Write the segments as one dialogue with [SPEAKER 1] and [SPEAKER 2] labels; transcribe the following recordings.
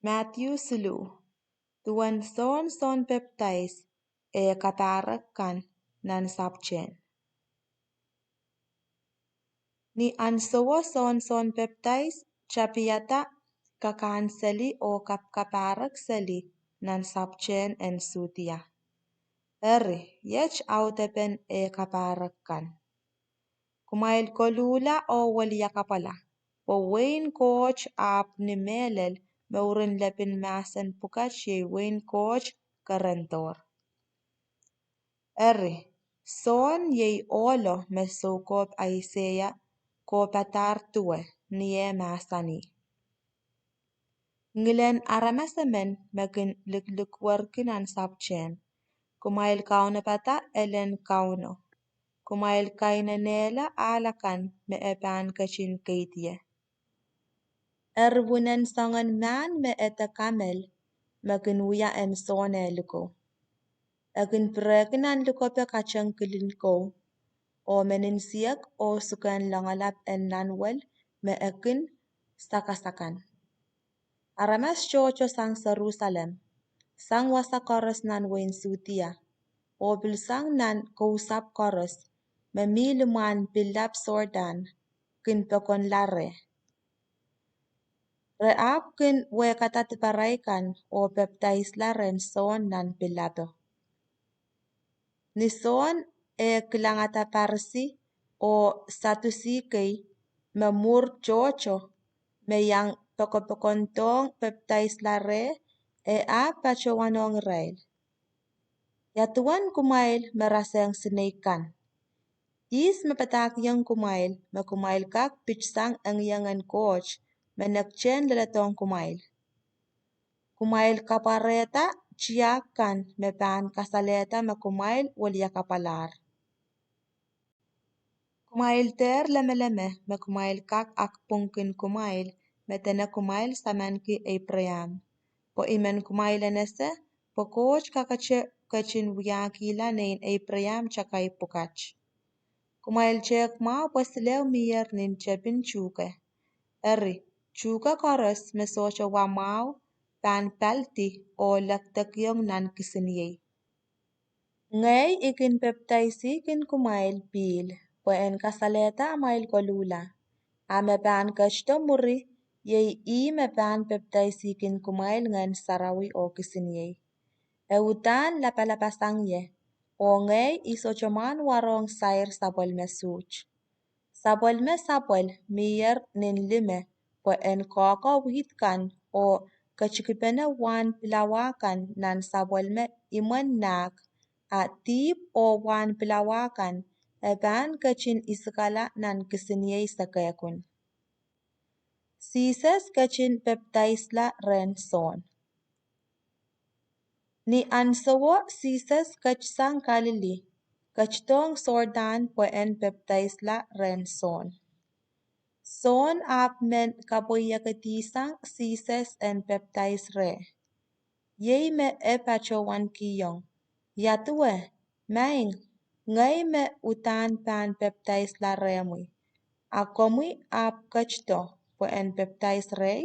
[SPEAKER 1] Matthew Sulu, tuan son baptize katarakan nan sapchen. Ni ansowo son baptize chapiata kakanseli o kaparak seli nan sapchen en sutia. Eri yech autepen kaparakan. Kumail kolula o walia kapala. Po Wayne coach ap ni melel meurin lepin masen pukach ye Wayne coach karentor. Eri son ye olo mesokop aiseya ko patar tue niye masani. Ngilen aramesemen mekin likwarkin an sapchen. Kumail kauno pata elen kauno. Kumail kainanela alakan me epan kachin kaitie. Erwunen sangan man me eta kamel mekin uya en sone liko. Akin prekinan liko pe kachang kilinko. O menin siak o sukan langalap en nanwel me ekin sakasakan. Aramas chocho sang Jerusalem. Sang wasa koros nan wen sutia. O bilsang nan kousap koros. Memiliman bilap sordan. Kin pekon lare. Reap kin wekatat paraikan o baptize laren son nan bilato. Ni son kilangata parsi o satusikei memur chocho me yang pekontong baptize lare pachowanong rail. Yatuan kumail meraseng sinaikan. Is mepatak yang kumail kak pichsang ang yangan coach menakchen leletong kumail. Kumail kapareta chiakan mepan kasaleta me kumail walia kapalar. Kumail ter leme me kumail kak akpungkin kumail metena kumail samanki Abraham. Po imen kumail enese po coach kakache kachin wiyakila nein Abraham chakai pukach. Kumail chek ma posilew miyer nin chepin chuke. Eri chuka koros mesocho wamau pan palti o laktakyong nan kisinye. Ngay ikin baptize kin kumail pil po en kasaleta mail kolula. Ame pan kachto muri ye me pan baptize kin kumail ngan sarawi o kisinye. Eutan lapasang ye. O ngay isochoman warong sair sapol mesuch. Sapol miyer nin lime po en koko witkan o kachikipene wan pilawakan nan sapol iman nak a tip o wan pilawakan eban kachin iskala nan kisinye sakekun. Sises kachin baptize la ren son. Ni ansawo sises kachsang Galili. Kachtong sordan po en baptize la ren son. Son ap men kapoyakatisang sises en baptize re. Yei me epachowan kiyong. Yatue, maing, ngay me utan pan baptize la remui. Akomui ap kachto po en baptize re.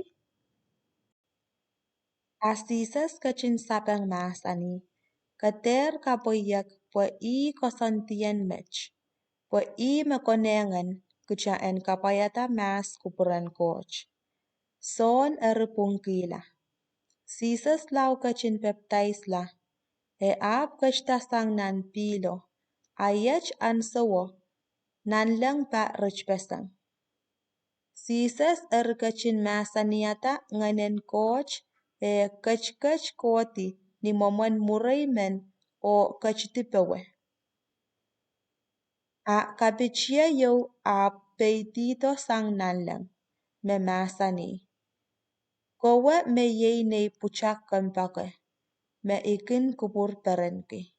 [SPEAKER 1] Asises kachin sapang masani. Kater kapoyak po I kosantien mech. Po I mekonengan kucha en kapayata mas kupuran coach. Son eripungkila. Sises lau kachin baptize la. Ap kachtasang nan pilo. Ayech ansawo. Nan lang pa richpesang. Sises kachin masaniata nganen coach kach koti ni momon muraymen o kachtipewe. A kapichia yo a peitito sang nanlang me masani. Kowe me yei ne puchak kampake me ikin kupur perenki.